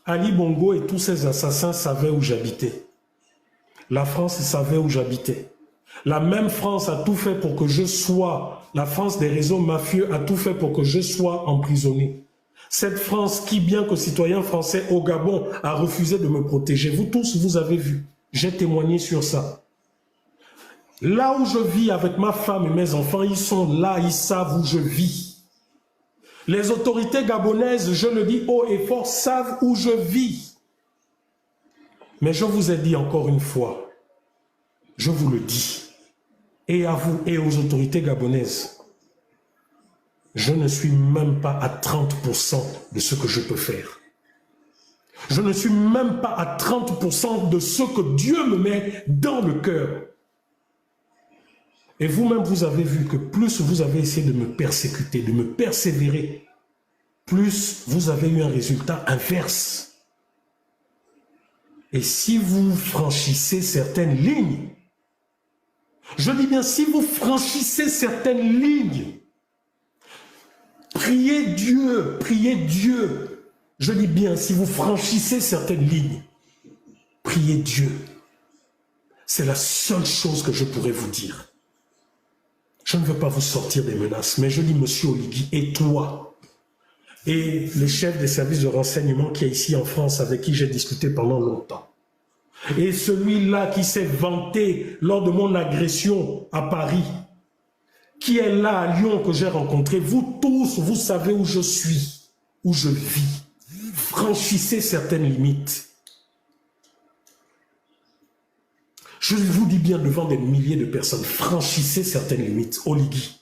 Ali Bongo et tous ses assassins savaient où j'habitais. La France savait où j'habitais. La même France a tout fait pour que je sois, la France des réseaux mafieux a tout fait pour que je sois emprisonné. Cette France qui, bien que citoyen français au Gabon, a refusé de me protéger. Vous tous, vous avez vu. J'ai témoigné sur ça. Là où je vis avec ma femme et mes enfants, ils sont là, ils savent où je vis. Les autorités gabonaises, je le dis haut et fort, savent où je vis. Mais je vous ai dit encore une fois, je vous le dis, et à vous et aux autorités gabonaises, je ne suis même pas à 30% de ce que je peux faire. Je ne suis même pas à 30% de ce que Dieu me met dans le cœur. Et vous-même, vous avez vu que plus vous avez essayé de me persécuter, de me persévérer, plus vous avez eu un résultat inverse. Et si vous franchissez certaines lignes, je dis bien si vous franchissez certaines lignes, priez Dieu, priez Dieu. Je dis bien si vous franchissez certaines lignes, priez Dieu. C'est la seule chose que je pourrais vous dire. Je ne veux pas vous sortir des menaces, mais je dis, monsieur Oligui, et toi, et le chef des services de renseignement qui est ici en France, avec qui j'ai discuté pendant longtemps, et celui-là qui s'est vanté lors de mon agression à Paris, qui est là à Lyon que j'ai rencontré, vous tous, vous savez où je suis, où je vis. Franchissez certaines limites. Je vous dis bien devant des milliers de personnes, franchissez certaines limites. Oligui,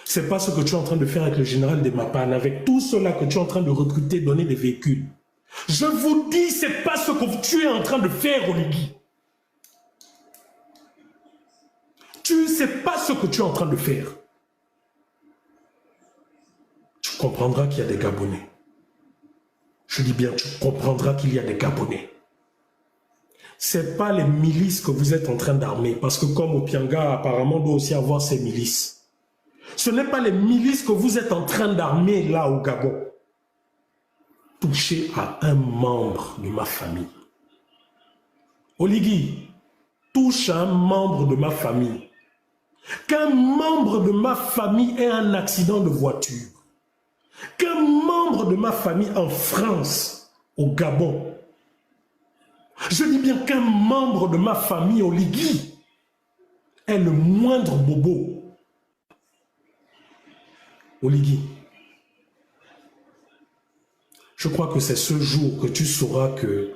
ce n'est pas ce que tu es en train de faire avec le général de Mapan, avec tout cela que tu es en train de recruter, donner des véhicules. Je vous dis, ce n'est pas ce que tu es en train de faire, Oligui. Tu ne sais pas ce que tu es en train de faire. Tu comprendras qu'il y a des Gabonais. Je dis bien, tu comprendras qu'il y a des Gabonais. Ce n'est pas les milices que vous êtes en train d'armer, parce que comme Opianga, apparemment, doit aussi avoir ses milices. Ce n'est pas les milices que vous êtes en train d'armer là au Gabon. Toucher à un membre de ma famille. Oligui, touche à un membre de ma famille. Qu'un membre de ma famille ait un accident de voiture. Qu'un membre de ma famille en France, au Gabon, je dis bien qu'un membre de ma famille, Oligui, est le moindre bobo. Oligui, je crois que c'est ce jour que tu sauras que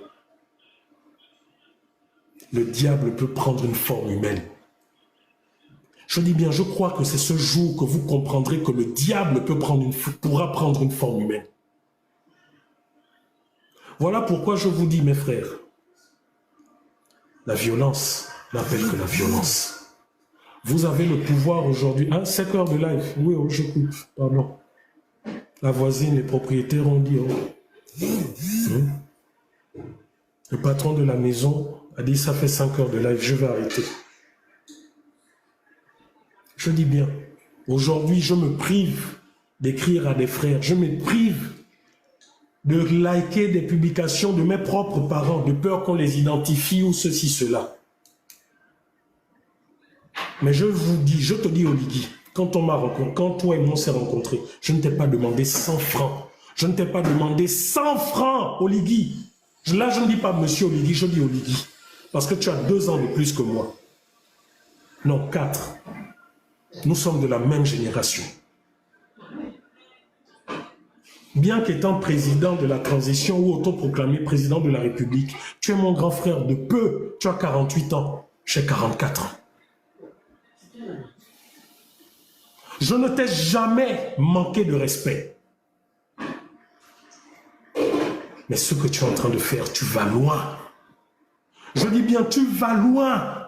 le diable peut prendre une forme humaine. Je dis bien, je crois que c'est ce jour que vous comprendrez que le diable pourra prendre une forme humaine. Voilà pourquoi je vous dis, mes frères, la violence n'appelle que la violence. Vous avez le pouvoir aujourd'hui. Hein, 5 heures de live. Oui, oh, je coupe. Pardon. La voisine, les propriétaires ont dit. Oh. Le patron de la maison a dit ça fait 5 heures de live, je vais arrêter. Je dis bien, aujourd'hui, je me prive d'écrire à des frères. Je me prive de liker des publications de mes propres parents, de peur qu'on les identifie ou ceci, cela. Mais je vous dis, je te dis, Oligui, quand on m'a rencontré, quand toi et moi on s'est rencontrés, je ne t'ai pas demandé 100 francs. Je ne t'ai pas demandé 100 francs, Oligui. Là, je ne dis pas monsieur Oligui, je dis Oligui. Parce que tu as 2 ans de plus que moi. Non, 4. Nous sommes de la même génération. Bien qu'étant président de la transition ou autoproclamé président de la République, tu es mon grand frère de peu. Tu as 48 ans, j'ai 44 ans. Je ne t'ai jamais manqué de respect. Mais ce que tu es en train de faire, tu vas loin. Je dis bien, tu vas loin.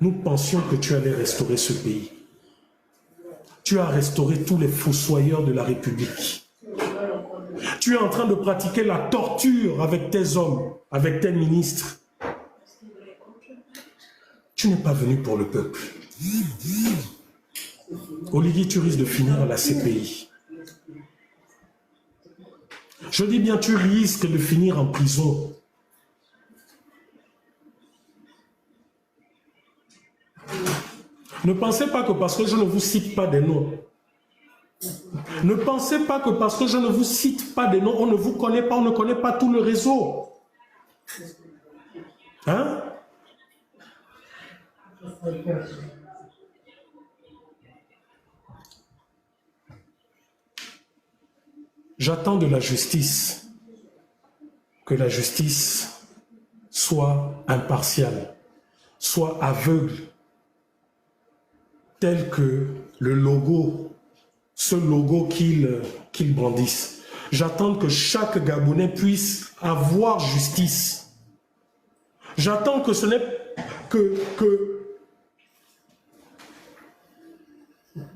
Nous pensions que tu allais restaurer ce pays. Tu as restauré tous les fossoyeurs de la République. Tu es en train de pratiquer la torture avec tes hommes, avec tes ministres. Tu n'es pas venu pour le peuple. Oligui, tu risques de finir à la CPI. Je dis bien, tu risques de finir en prison. Ne pensez pas que parce que je ne vous cite pas des noms, ne pensez pas que parce que je ne vous cite pas des noms, on ne vous connaît pas, on ne connaît pas tout le réseau. Hein? J'attends de la justice que la justice soit impartiale, soit aveugle, tel que le logo, ce logo qu'ils brandissent. J'attends que chaque Gabonais puisse avoir justice. J'attends que ce n'est que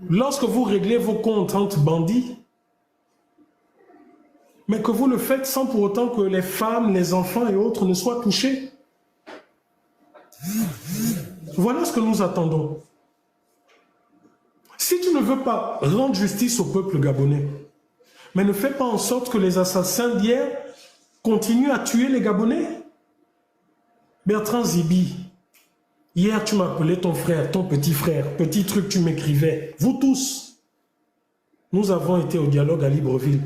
lorsque vous réglez vos comptes entre bandits, mais que vous le faites sans pour autant que les femmes, les enfants et autres ne soient touchés. Voilà ce que nous attendons. Si tu ne veux pas rendre justice au peuple gabonais, mais ne fais pas en sorte que les assassins d'hier continuent à tuer les Gabonais. Bertrand Zibi, hier tu m'appelais ton frère, ton petit frère, petit truc tu m'écrivais. Vous tous, nous avons été au dialogue à Libreville.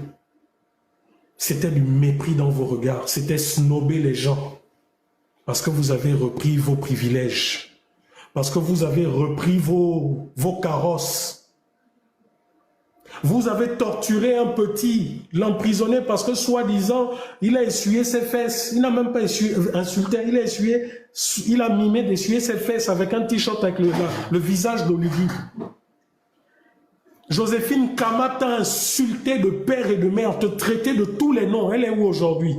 C'était du mépris dans vos regards, c'était snober les gens. Parce que vous avez repris vos privilèges. Parce que vous avez repris vos carrosses. Vous avez torturé un petit, l'emprisonné parce que soi-disant, il a essuyé ses fesses. Il n'a même pas insulté, il a mimé d'essuyer ses fesses avec un t-shirt avec le visage d'Olivier. Joséphine Kama t'a insulté de père et de mère, te traité de tous les noms. Elle est où aujourd'hui?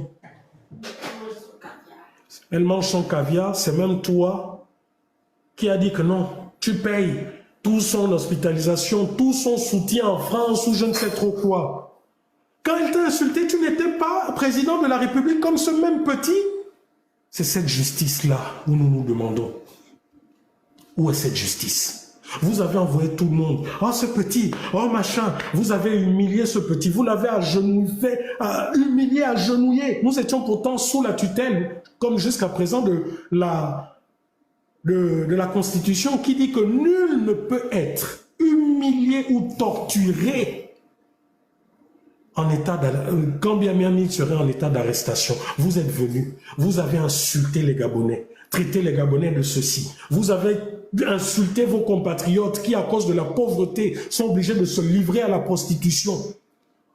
Elle mange son caviar, c'est même toi qui a dit que non, tu payes toute son hospitalisation, tout son soutien en France ou je ne sais trop quoi. Quand elle t'a insulté, tu n'étais pas président de la République comme ce même petit. C'est cette justice-là où nous nous demandons. Où est cette justice? Vous avez envoyé tout le monde. Oh, ce petit, oh, machin. Vous avez humilié ce petit. Vous l'avez humilié, agenouillé. Nous étions pourtant sous la tutelle, comme jusqu'à présent, de la Constitution qui dit que nul ne peut être humilié ou torturé en état quand bien même il serait en état d'arrestation. Vous êtes venus, vous avez insulté les Gabonais, traité les Gabonais de ceci. Vous avez insulté vos compatriotes qui, à cause de la pauvreté, sont obligés de se livrer à la prostitution.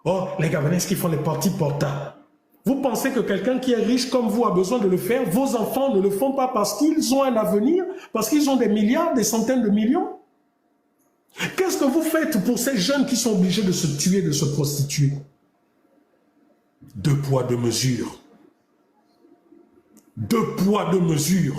Oh, les Gabonais qui font les partis portables. Vous pensez que quelqu'un qui est riche comme vous a besoin de le faire? Vos enfants ne le font pas parce qu'ils ont un avenir, parce qu'ils ont des milliards, des centaines de millions? Qu'est-ce que vous faites pour ces jeunes qui sont obligés de se tuer, de se prostituer? Deux poids, deux mesures. Deux poids, deux mesures.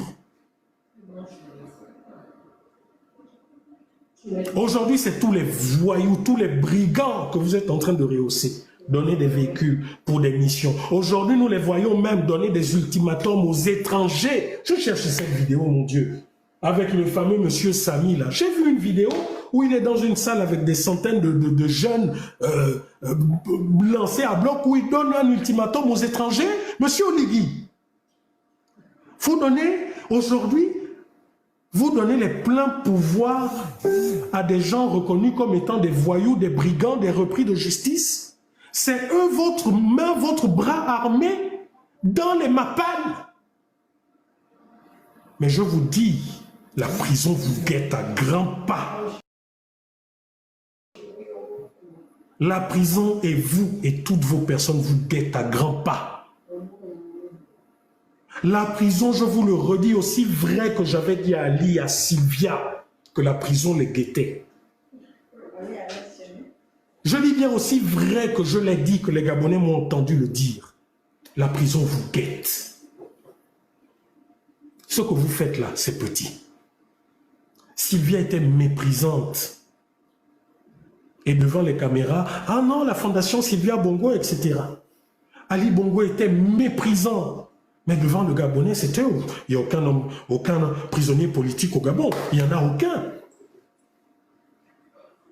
Aujourd'hui, c'est tous les voyous, tous les brigands que vous êtes en train de rehausser. Donner des véhicules pour des missions. Aujourd'hui, nous les voyons même donner des ultimatums aux étrangers. Je cherche cette vidéo, mon Dieu, avec le fameux monsieur Samy, là. J'ai vu une vidéo où il est dans une salle avec des centaines de jeunes lancés à bloc, où il donne un ultimatum aux étrangers. Monsieur Oligui, vous donnez, aujourd'hui, vous donnez les pleins pouvoirs à des gens reconnus comme étant des voyous, des brigands, des repris de justice. C'est eux, votre main, votre bras armé dans les mappales. Mais je vous dis, la prison vous guette à grands pas. La prison et vous et toutes vos personnes vous guettent à grands pas. La prison, je vous le redis, aussi vrai que j'avais dit à Ali, à Sylvia, que la prison les guettait. Je dis bien aussi vrai que je l'ai dit, que les Gabonais m'ont entendu le dire. La prison vous guette. Ce que vous faites là, c'est petit. Sylvia était méprisante. Et devant les caméras, ah non, la fondation Sylvia Bongo, etc. Ali Bongo était méprisant. Mais devant le Gabonais, c'était où? Il n'y a aucun prisonnier politique au Gabon. Il n'y en a aucun.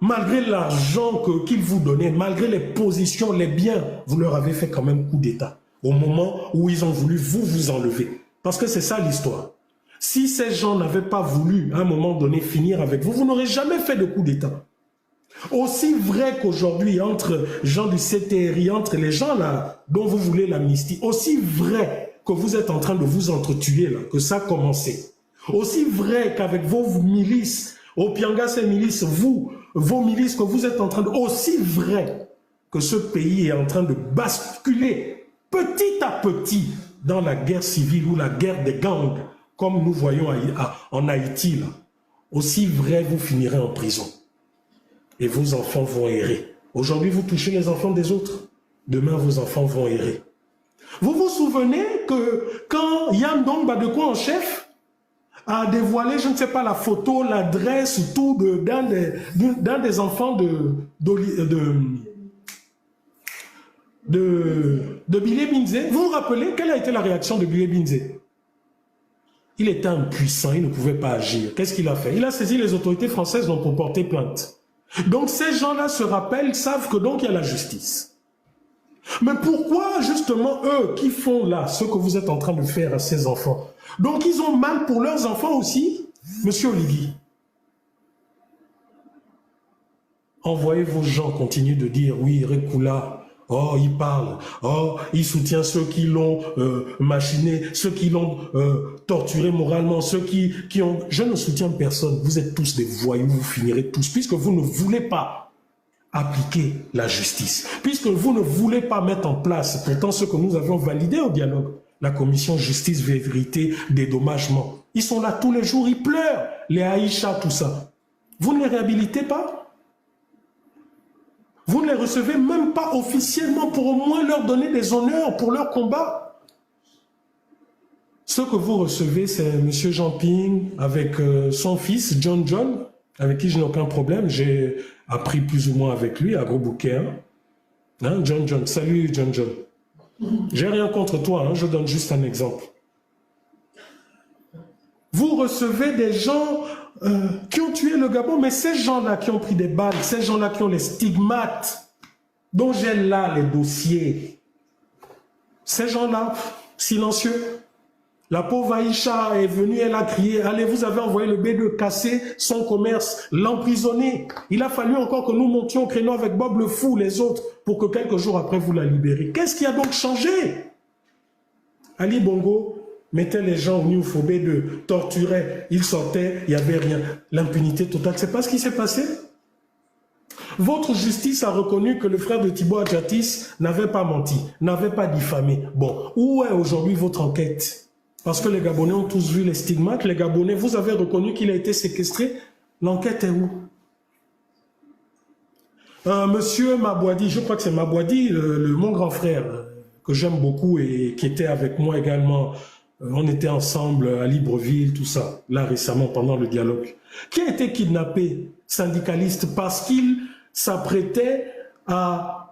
Malgré l'argent qu'ils vous donnaient, malgré les positions, les biens, vous leur avez fait quand même coup d'État. Au moment où ils ont voulu vous enlever. Parce que c'est ça l'histoire. Si ces gens n'avaient pas voulu, à un moment donné, finir avec vous, vous n'aurez jamais fait de coup d'État. Aussi vrai qu'aujourd'hui, entre gens du CTRI, entre les gens là dont vous voulez l'amnistie, aussi vrai que vous êtes en train de vous entretuer là, que ça a commencé. Aussi vrai qu'avec vos milices, Opianga, ces milices, vos milices que vous êtes en train de... Aussi vrai que ce pays est en train de basculer petit à petit dans la guerre civile ou la guerre des gangs, comme nous voyons en Haïti là. Aussi vrai, vous finirez en prison. Et vos enfants vont errer. Aujourd'hui, vous touchez les enfants des autres. Demain, vos enfants vont errer. Vous vous souvenez que quand Yann Badeko en chef a dévoilé, je ne sais pas, la photo, l'adresse, tout d'un des enfants de Bilé Binze, vous vous rappelez quelle a été la réaction de Bilé Binze? Il était impuissant, il ne pouvait pas agir. Qu'est-ce qu'il a fait? Il a saisi les autorités françaises pour porter plainte. Donc ces gens-là se rappellent, savent que donc il y a la justice. Mais pourquoi justement eux qui font là ce que vous êtes en train de faire à ces enfants? Donc ils ont mal pour leurs enfants aussi, Monsieur Oligui. Envoyez vos gens continuer de dire oui, Rekula. Oh, il parle. Oh, il soutient ceux qui l'ont machiné, ceux qui l'ont torturé moralement, ceux qui ont... Je ne soutiens personne. Vous êtes tous des voyous, vous finirez tous, puisque vous ne voulez pas appliquer la justice, puisque vous ne voulez pas mettre en place, pourtant ce que nous avions validé au dialogue, la commission justice, vérité, dédommagement. Ils sont là tous les jours, ils pleurent, les Aïcha, tout ça. Vous ne les réhabilitez pas? Vous ne les recevez même pas officiellement pour au moins leur donner des honneurs pour leur combat. Ce que vous recevez, c'est M. Jean Ping avec son fils, John John, avec qui je n'ai aucun problème. J'ai appris plus ou moins avec lui à Gros Bouquet. Hein, John John, salut John John. J'ai rien contre toi, hein, je donne juste un exemple. Vous recevez des gens qui ont tué le Gabon, mais ces gens-là qui ont pris des balles, ces gens-là qui ont les stigmates, dont j'ai là les dossiers, ces gens-là, silencieux. La pauvre Aïcha est venue, elle a crié, allez, vous avez envoyé le B2 casser son commerce, l'emprisonner. Il a fallu encore que nous montions au créneau avec Bob le Fou, les autres, pour que quelques jours après vous la libériez. Qu'est-ce qui a donc changé? Ali Bongo mettait les gens au Newfo B2, torturait, ils sortaient, il n'y avait rien. L'impunité totale, c'est pas ce qui s'est passé? Votre justice a reconnu que le frère de Thibaut Adjatis n'avait pas menti, n'avait pas diffamé. Bon, où est aujourd'hui votre enquête? Parce que les Gabonais ont tous vu les stigmates. Les Gabonais, vous avez reconnu qu'il a été séquestré. L'enquête est où? Monsieur Mabouadi, je crois que c'est Mabouadi, mon grand frère, que j'aime beaucoup et qui était avec moi également. On était ensemble à Libreville, tout ça, là récemment pendant le dialogue. Qui a été kidnappé, syndicaliste, parce qu'il s'apprêtait à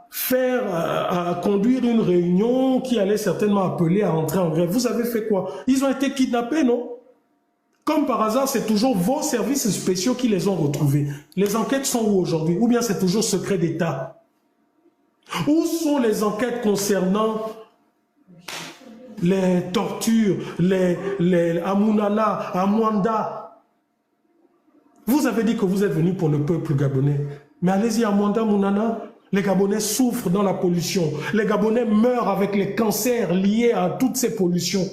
conduire une réunion qui allait certainement appeler à entrer en grève. Vous avez fait quoi? Ils ont été kidnappés, non? Comme par hasard, c'est toujours vos services spéciaux qui les ont retrouvés. Les enquêtes sont où aujourd'hui? Ou bien c'est toujours secret d'État? Où sont les enquêtes concernant les tortures, les Amunala, Amwanda? Vous avez dit que vous êtes venu pour le peuple gabonais. Mais allez-y, Amwanda, Mounana. Les Gabonais souffrent dans la pollution. Les Gabonais meurent avec les cancers liés à toutes ces pollutions.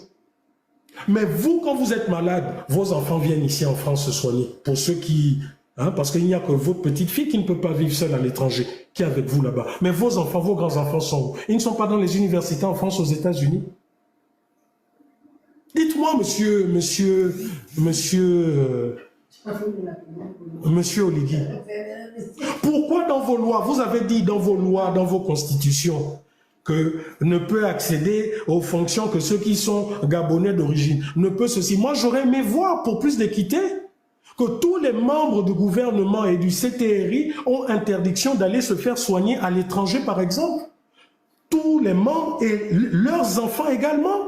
Mais vous, quand vous êtes malade, vos enfants viennent ici en France se soigner. Pour ceux qui... Hein, parce qu'il n'y a que votre petite fille qui ne peut pas vivre seule à l'étranger, qui est avec vous là-bas. Mais vos enfants, vos grands-enfants sont où? Ils ne sont pas dans les universités en France, aux États-Unis? Dites-moi, Monsieur Oligui, pourquoi dans vos lois, vous avez dit dans vos lois, dans vos constitutions, que ne peut accéder aux fonctions que ceux qui sont gabonais d'origine, ne peut ceci. Moi, j'aurais aimé voir, pour plus d'équité, que tous les membres du gouvernement et du CTRI ont interdiction d'aller se faire soigner à l'étranger, par exemple. Tous les membres et leurs enfants également.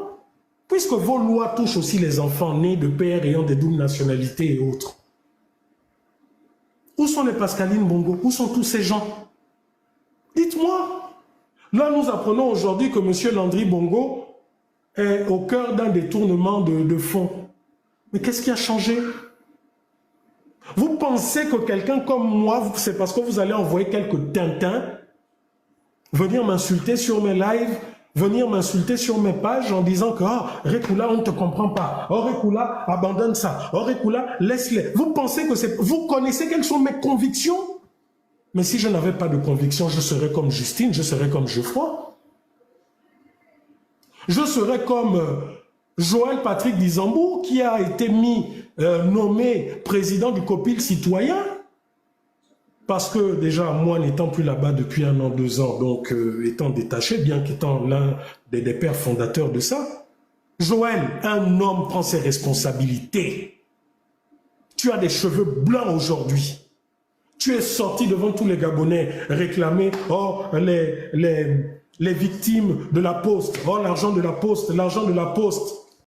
Puisque vos lois touchent aussi les enfants nés de pères ayant des doubles nationalités et autres. Où sont les Pascaline Bongo? Où sont tous ces gens? Dites-moi. Là, nous apprenons aujourd'hui que M. Landry Bongo est au cœur d'un détournement de fonds. Mais qu'est-ce qui a changé? Vous pensez que quelqu'un comme moi, c'est parce que vous allez envoyer quelques tintins, venir m'insulter sur mes lives, venir m'insulter sur mes pages en disant que oh, Rekula, on ne te comprend pas. Oh, Rekula, abandonne ça. Oh, Rekula, laisse-les. Vous pensez que c'est... Vous connaissez quelles sont mes convictions? Mais si je n'avais pas de conviction, je serais comme Justine, je serais comme Geoffroy. Je serais comme Joël Patrick Dizambour qui a été nommé président du COPIL citoyen. Parce que déjà, moi n'étant plus là-bas depuis 1 an, 2 ans, donc étant détaché, bien qu'étant l'un des pères fondateurs de ça, Joël, un homme prend ses responsabilités. Tu as des cheveux blancs aujourd'hui. Tu es sorti devant tous les Gabonais réclamer oh, les victimes de la poste, oh l'argent de la poste, l'argent de la poste.